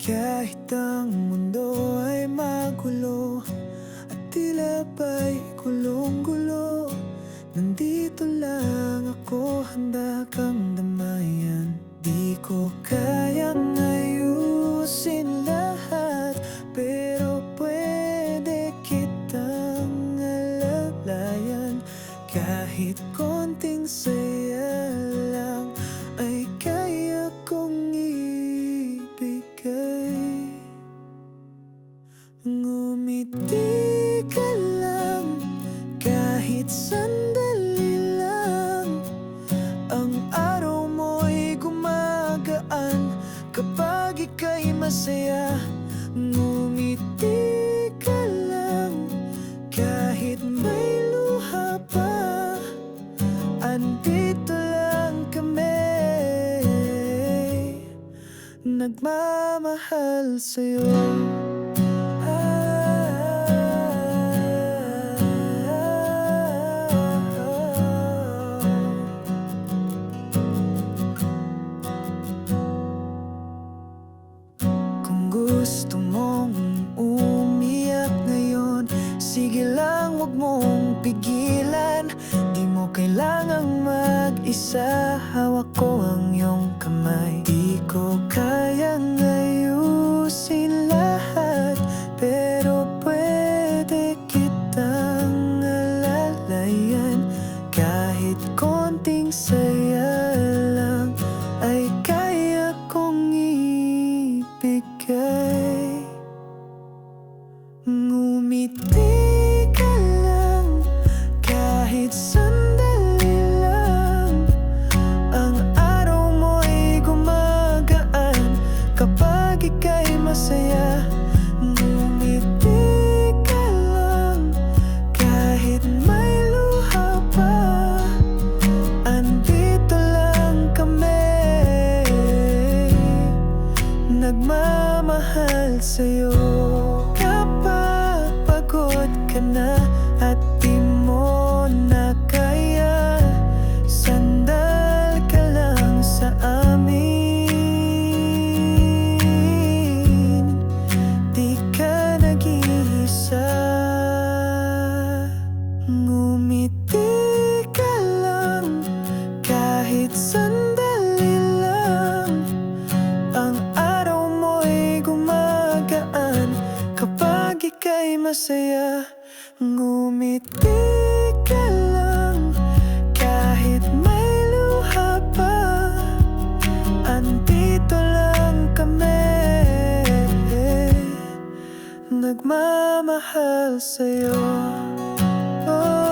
Kahit ang mundo ay magulo at tila ba'y gulong-gulo, nandito lang ako, handa kang damayan. Di ko kayang ayusin lahat, pero pwede kitang alalayan. Kahit konting saya lang ay kaya kong ibigay. Ngumiti ka lang kahit sandali lang, ang araw mo'y gumagaan kapag ika'y masaya. Ngumiti ka lang kahit may luha pa, andito lang kami, nagmamahal sa'yo. Kung gusto mong umiyak ngayon, sige lang, huwag mong pigilan. Di mo kailangang mag-isa, hawak ko ang iyong kamay. Di ko kayang ayusin lahat, pero pwede kitang alalayan. Kahit konting saya lang ay kaya kong ibigay. Ngumiti ka lang kahit sandali lang, ang araw mo'y gumagaan kapag ika'y masaya. Ngumiti ka lang kahit may luha pa, andito lang kami, nagmamahal sa'yo. Kapag pagod ka na at di mo na kaya, sandal ka lang sa amin, di ka nag-iisa. Ngumiti ka lang kahit sandali lang, ang araw mo'y gumagaan kapag ika'y masaya. Ngumiti ka lang kahit may luha pa, andito lang kami, nagmamahal sa'yo. Oh.